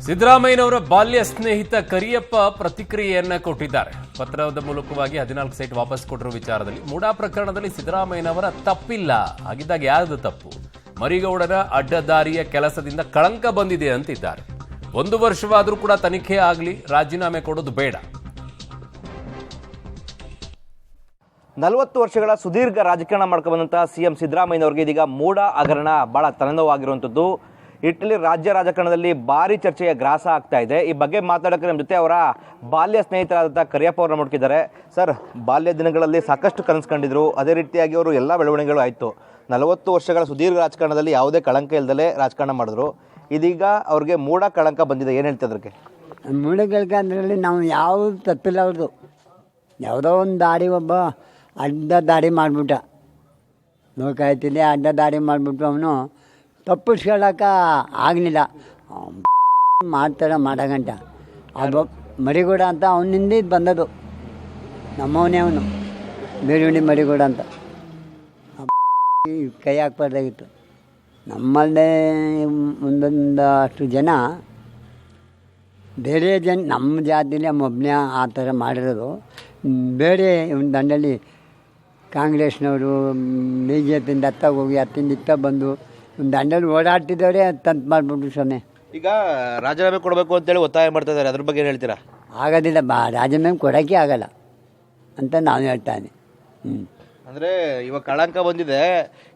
ಸಿದ್ದರಾಮಯ್ಯನವರ ಬಾಲ್ಯ ಸ್ನೇಹಿತ ಕರಿಯಪ್ಪ ಪ್ರತಿಕ್ರಿಯೆಯನ್ನ ಕೊಟ್ಟಿದ್ದಾರೆ. ಪತ್ರದ ಮೂಲಕವಾಗಿ 14 ಸೈಟ್ ವಾಪಸ್ ಕೊಟ್ಟಿರುವ ವಿಚಾರದಲ್ಲಿ ಮೂಡಾ ಪ್ರಕರಣದಲ್ಲಿ ಸಿದ್ದರಾಮಯ್ಯನವರ ತಪ್ಪಿಲ್ಲ. ಹಾಗಿದ್ದಾಗ ಯಾವುದು ತಪ್ಪು? ಮರಿಗೌಡರ ಅಡ್ಡದಾರಿಯ ಕೆಲಸದಿಂದ ಕಳಂಕ ಬಂದಿದೆ ಅಂತಿದ್ದಾರೆ. 1 ವರ್ಷವಾದರೂ ಕೂಡ ತನಿಖೆ ಆಗಲಿ, ರಾಜೀನಾಮೆ ಕೊಡೋದು ಬೇಡ. 40 ವರ್ಷಗಳ ಸುದೀರ್ಘ ರಾಜಕಾರಣ ಮಾಡ್ಕೊಂಡ್ಬಂದಂತಹ ಸಿಎಂ ಸಿದ್ದರಾಮಯ್ಯನವರಿಗೆ ಇದೀಗ ಮೂಡಾ ಹಗರಣ ಬಹಳ ತಲೆನೋವಾಗಿರುವಂಥದ್ದು. ಇಟಲಿ ರಾಜ್ಯ ರಾಜಕಾರಣದಲ್ಲಿ ಭಾರಿ ಚರ್ಚೆಯ ಗ್ರಾಸ ಆಗ್ತಾ ಇದೆ. ಈ ಬಗ್ಗೆ ಮಾತಾಡೋಕ್ಕೆ ನಮ್ಮ ಜೊತೆ ಅವರ ಬಾಲ್ಯ ಸ್ನೇಹಿತರಾದಂಥ ಕರಿಯಪ್ಪ ಅವ್ರನ್ನ ಮುಟ್ಕಿದ್ದಾರೆ. ಸರ್, ಬಾಲ್ಯ ದಿನಗಳಲ್ಲಿ ಸಾಕಷ್ಟು ಕನಸು ಕಂಡಿದ್ರು, ಅದೇ ರೀತಿಯಾಗಿ ಅವರು ಎಲ್ಲ ಬೆಳವಣಿಗೆಗಳು ಆಯಿತು. 40 ವರ್ಷಗಳ ಸುದೀರ್ಘ ರಾಜಕಾರಣದಲ್ಲಿ ಯಾವುದೇ ಕಳಂಕ ಇಲ್ಲದಲೇ ರಾಜಕಾರಣ ಮಾಡಿದ್ರು. ಇದೀಗ ಅವ್ರಿಗೆ ಮೂಡಾ ಕಳಂಕ ಬಂದಿದೆ. ಏನು ಹೇಳ್ತಾ ಅದಕ್ಕೆ? ಮೂಡಾ ಕಳಂಕ ಅದರಲ್ಲಿ ನಾವು ಯಾವುದು ತಪ್ಪಿಲ್ಲ. ಅವ್ರದ್ದು ಯಾವುದೋ ಒಂದು ದಾರಿ ಒಬ್ಬ ಅಡ್ಡ ದಾರಿ ಮಾಡಿಬಿಟ್ಟ, ಲೋಕಾಯ್ತಿದೆ ಅಡ್ಡ ದಾರಿ ಮಾಡಿಬಿಟ್ಟು ಅವನು ತಪ್ಪಿಸ್ಕೊಳ್ಳೋಕೆ ಆಗಲಿಲ್ಲ. ಮಾಡ್ತಾರ ಮಾಡಗಂಟ ಅದು ಮರಿಗೌಡ ಅಂತ ಅವನಿಂದ ಇದು ಬಂದದು. ನಮ್ಮವನೇ ಅವನು ಬೇರುಂಡಿ ಮರಿಗೌಡ ಅಂತ. ಕೈ ಹಾಕ್ಬಾರ್ದಾಗಿತ್ತು. ನಮ್ಮಲ್ಲೇ ಅಷ್ಟು ಜನ ಬೇರೆ ಜನ ನಮ್ಮ ಜಾತಿಲಿ ಒಬ್ಬನೇ ಆ ಥರ ಮಾಡಿರೋದು. ಬೇರೆ ಒಂದು ದಂಡಲ್ಲಿ ಕಾಂಗ್ರೆಸ್ನವರು ಬಿ ಜೆ ಪಿಯಿಂದ ಹತ್ತಾಗ ಹೋಗಿ ಹತ್ತಿಂದ ಇತ್ತ ಬಂದು ಒಂದು ದಂಡಲ್ಲಿ ಓಡಾಡ್ತಿದ್ದವರೇ ತಂತು ಮಾಡಿಬಿಟ್ರು. ಸೊನ್ನೆ ಈಗ ರಾಜೀನಾಮೆ ಕೊಡಬೇಕು ಅಂತೇಳಿ ಒತ್ತಾಯ ಮಾಡ್ತಾ ಇದ್ದಾರೆ. ಅದ್ರ ಬಗ್ಗೆ ಏನು ಹೇಳ್ತೀರಾ? ಆಗೋದಿಲ್ಲ, ರಾಜೀನಾಮೆ ಕೊಡೋಕ್ಕೆ ಆಗಲ್ಲ ಅಂತ ನಾವು ಹೇಳ್ತಾನೆ. ಅಂದರೆ ಇವಾಗ ಕಳಂಕ ಬಂದಿದೆ,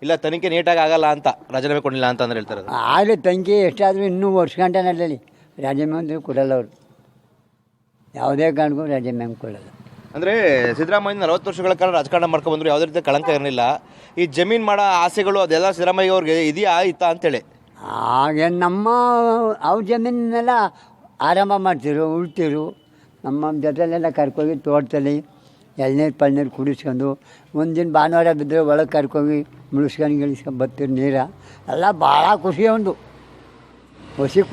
ಇಲ್ಲ ತನಿಖೆ ನೀಟಾಗಿ ಆಗಲ್ಲ ಅಂತ ರಾಜೀನಾಮೆ ಕೊಡಲಿಲ್ಲ ಅಂತ ಅಂದ್ರೆ ಹೇಳ್ತಾರೆ. ಆಗಲೇ ತನಿಖೆ ಎಷ್ಟಾದರೂ ಇನ್ನೂ ವರ್ಷ ಗಂಟೆ ನಡಲಿ ರಾಜೀನಾಮೆ ಅಂದರೆ ಕೊಡಲ್ಲ. ಅವರು ಯಾವುದೇ ಕಾರಣಕ್ಕೂ ರಾಜೀನಾಮೆ ಕೊಡಲ್ಲ. ಅಂದರೆ ಸಿದ್ದರಾಮಯ್ಯ 40 ವರ್ಷಗಳ ಕಾಲ ರಾಜಕಾರಣ ಮಾಡ್ಕೊಂಡ್ಬಂದ್ರು, ಯಾವುದೇ ರೀತಿ ಕಳಂಕ ಇರಲಿಲ್ಲ. ಈ ಜಮೀನು ಮಾಡೋ ಆಸೆಗಳು ಅದೆಲ್ಲ ಸಿದ್ದರಾಮಯ್ಯ ಅವ್ರಿಗೆ ಇದೆಯಾ ಇತ್ತಾ ಅಂತೇಳಿ? ಹಾಗೆ ನಮ್ಮ ಅವ್ರ ಜಮೀನೆಲ್ಲ ಆರಂಭ ಮಾಡ್ತಿರು, ಉಳ್ತಿರು. ನಮ್ಮ ಜೊತೆಲೆಲ್ಲ ಕರ್ಕೋಗಿ ತೋಟದಲ್ಲಿ ಎಳ್ನೀರು ಪಳ್ನೀರು ಕುಡಿಸ್ಕೊಂಡು ಒಂದಿನ ಭಾನುವಾರ ಬಿದ್ದರೆ ಒಳಗೆ ಕರ್ಕೋಗಿ ಮುಳಿಸ್ಕೊಂಡು ಗಿಳಿಸ್ಕೊಂಡು ಬರ್ತಿರು. ನೀರ ಎಲ್ಲ ಭಾಳ ಖುಷಿ. ಒಂದು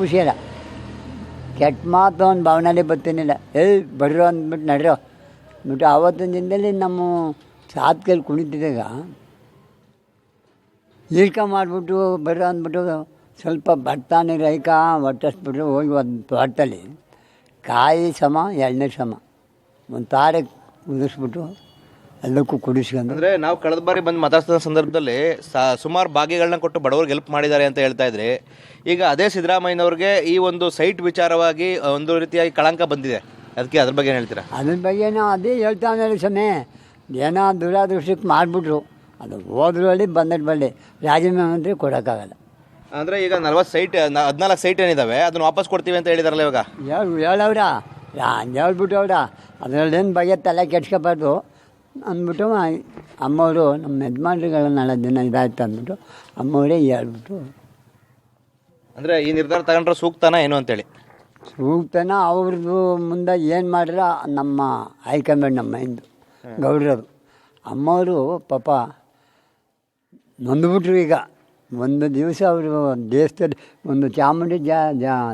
ಖುಷಿ ಅಲ್ಲ, ಕೆಟ್ಟ ಮಾತು ಒಂದು ಭಾವನೆಯಲ್ಲಿ ಬರ್ತೀನಿಲ್ಲ. ಬರ್ರೋ ಅಂದ್ಬಿಟ್ಟು ನಡ್ರೋ ಅಂದ್ಬಿಟ್ಟು ಆವತ್ತಿನ ದಿನದಲ್ಲಿ ನಮ್ಮ ಸಾತ್ಕಲ್ಲಿ ಕುಣಿತಿದ್ದಾಗ ಈರ್ಕ ಮಾಡಿಬಿಟ್ಟು ಬರ್ರೋ ಅಂದ್ಬಿಟ್ಟು ಸ್ವಲ್ಪ ಬರ್ತಾನೆ ರೈಕ ಒಟ್ಟಿಸ್ಬಿಟ್ರು. ಹೋಗಿ ಒಂದು ತೋಟದಲ್ಲಿ ಕಾಯಿ ಸಮ ಎಳ್ನೀರು ಸಮ ಒಂದು ತಾರೆ ಉದಿಸ್ಬಿಟ್ಟು ಎಲ್ಲಕ್ಕೂ ಕುಡಿಸ್ಕೊಂಡು. ಅಂದರೆ ನಾವು ಕಳೆದ ಬಾರಿ ಬಂದು ಮಾತಾಡ್ತಿದ್ದ ಸಂದರ್ಭದಲ್ಲಿ ಸುಮಾರು ಭಾಗ್ಯಗಳನ್ನ ಕೊಟ್ಟು ಬಡವರಿಗೆ ಹೆಲ್ಪ್ ಮಾಡಿದ್ದಾರೆ ಅಂತ ಹೇಳ್ತಾ ಇದ್ರಿ. ಈಗ ಅದೇ ಸಿದ್ದರಾಮಯ್ಯನವ್ರಿಗೆ ಈ ಒಂದು ಸೈಟ್ ವಿಚಾರವಾಗಿ ಒಂದು ರೀತಿಯಾಗಿ ಕಳಂಕ ಬಂದಿದೆ. ಅದಕ್ಕೆ ಅದ್ರ ಬಗ್ಗೆ ಏನು ಹೇಳ್ತೀರಾ? ಅದ್ರ ಬಗ್ಗೆನೋ ಅದೇ ಹೇಳ್ತಾವೆ ಸಮಯ ಏನೋ ದುರಾದೃಷ್ಟಕ್ಕೆ ಮಾಡಿಬಿಟ್ರು. ಅದು ಹೋದ್ರಲ್ಲಿ ಬಂದಟ್ಟು ಬಳ್ಳಿ ರಾಜೀನಾಮೆ ಅಂದರೆ ಕೊಡೋಕ್ಕಾಗಲ್ಲ. ಅಂದರೆ ಈಗ 14 ಸೈಟ್ ಏನಿದ್ದಾವೆ ಅದನ್ನು ವಾಪಸ್ ಕೊಡ್ತೀವಿ ಅಂತ ಹೇಳಿದಾರಲ್ಲ ಇವಾಗ. ಹೇಳವ್ರ ಹೇಳ್ಬಿಟ್ಟವ್ರ ಅದರಲ್ಲೇನು ಬಗ್ಗೆ ತಲೆ ಕೆಡ್ಸ್ಕೊಬಾರ್ದು ಅಂದ್ಬಿಟ್ಟು ಅಮ್ಮವರು ನಮ್ಮ ಯಜಮಾನ್ರಿಗಳ ನಾಳೆ ದಿನ ಇದಾಯ್ತು ಅಂದ್ಬಿಟ್ಟು ಅಮ್ಮವರೇ ಹೇಳ್ಬಿಟ್ಟು. ಅಂದರೆ ಈ ನಿರ್ಧಾರ ತಗೊಂಡ್ರೆ ಸೂಕ್ತನ ಏನು ಅಂತೇಳಿ? ಸೂಕ್ತನ ಅವ್ರದ್ದು ಮುಂದೆ ಏನು ಮಾಡಿದ್ರೆ ನಮ್ಮ ಹೈಕಮಾಂಡ್ ನಮ್ಮ ಹಿಂದು ಗೌಡ್ರದು ಅಮ್ಮವರು ಪಾಪ ನೊಂದ್ಬಿಟ್ರು. ಈಗ ಒಂದು ದಿವಸ ಅವರು ದೇವಸ್ಥಾನ ಒಂದು ಚಾಮುಂಡಿ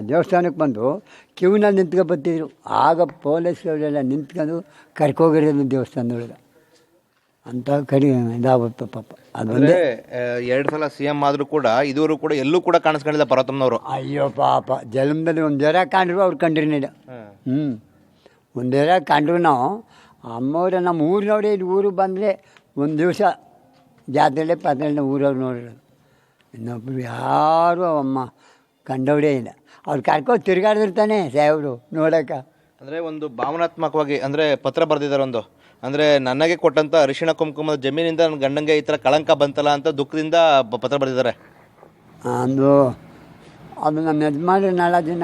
ದೇವಸ್ಥಾನಕ್ಕೆ ಬಂದು ಕ್ಯೂನಲ್ಲಿ ನಿಂತ್ಕೊಬತ್ತಿದ್ರು. ಆಗ ಪೊಲೀಸವರೆಲ್ಲ ನಿಂತ್ಕೊಂಡು ಕರ್ಕೋಗಿರೋದು ದೇವಸ್ಥಾನದೊಳಗೆ ಅಂತ ಇದಾಗುತ್ತೆ ಪಾಪ. ಅದಂದರೆ 2 ಸಲ CM ಆದರೂ ಕೂಡ ಇದುವರೆಗೂ ಕೂಡ ಎಲ್ಲೂ ಕೂಡ ಕಾಣಿಸ್ಕೊಂಡಿಲ್ಲ ಪರ್ವತಮ್ಮನವರು. ಅಯ್ಯೋ ಪಾಪ, ಜನ್ಮದಲ್ಲಿ ಒಂದು ಜರ ಕಂಡ್ರು ಅವ್ರು ಕಂಡ್ರಿನಿಲ್ಲ. ಒಂದು ಜರ ಕಂಡ್ರು ನಾವು ಅಮ್ಮವ್ರೆ ನಮ್ಮ ಊರಿನವ್ರೆ. ಇಲ್ಲಿ ಊರಿಗೆ ಬಂದರೆ ಒಂದು ದಿವಸ ಜಾತ್ರೆಯಲ್ಲೇ ಪಾತ್ರೆಲ್ಲ ಊರವ್ರು ನೋಡಿರೋದು. ಇನ್ನೊಬ್ಬರು ಯಾರೂ ಅಮ್ಮ ಕಂಡವರೇ ಇಲ್ಲ. ಅವ್ರು ಕರ್ಕೊಂಡು ತಿರುಗಾಡಿದಿರ್ತಾನೆ ಸಾಹೇಬ್ರು ನೋಡೋಕೆ. ಅಂದರೆ ಒಂದು ಭಾವನಾತ್ಮಕವಾಗಿ ಅಂದರೆ ಪತ್ರ ಬರೆದಿದ್ದಾರೆ ಒಂದು. ಅಂದರೆ ನನಗೆ ಕೊಟ್ಟಂಥ ಅರಿಶಿಣ ಕುಂಕುಮದ ಜಮೀನಿಂದ ನನ್ನ ಗಂಡಂಗೆ ಈ ಥರ ಕಳಂಕ ಬಂತಲ್ಲ ಅಂತ ದುಃಖದಿಂದ ಪತ್ರ ಬರೆದಿದ್ದಾರೆ. ಅದು ನಮ್ಮ ಯಜಮಾನ್ರು ನಾಳೆ ದಿನ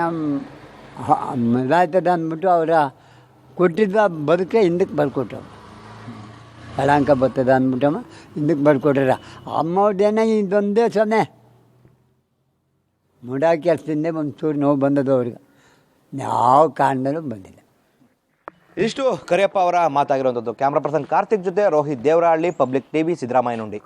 ಇದಾಯ್ತದ ಅಂದ್ಬಿಟ್ಟು ಅವರ ಕೊಟ್ಟಿದ್ದ ಬದುಕೆ ಹಿಂದಕ್ಕೆ ಬರ್ಕೊಟ್ರು. ಕಳಂಕ ಬರ್ತದ ಅಂದ್ಬಿಟ್ಟಮ್ಮ ಹಿಂದಕ್ಕೆ ಬರ್ಕೊಟ್ರ. ಅಮ್ಮವ್ರದ್ದೇನೆ ಇದೊಂದೇ ಸೊನ್ನೆ ಮೂಡಾ ಕೆಲಸದಿಂದ ಒಂಚೂರು ನೋವು ಬಂದದ್ದು ಅವ್ರಿಗೆ. ಯಾವ ಕಾರಣದಲ್ಲೂ ಬಂದಿಲ್ಲ. ಇಷ್ಟು ಕರಿಯಪ್ಪ ಅವರ ಮಾತಾಗಿರುವಂಥದ್ದು. ಕ್ಯಾಮ್ರಾ ಪರ್ಸನ್ ಕಾರ್ತಿಕ್ ಜೊತೆ ರೋಹಿತ್ ದೇವರಹಳ್ಳಿ, ಪಬ್ಲಿಕ್ TV, ಸಿದ್ದರಾಮಯ್ಯನುಂಡಿ.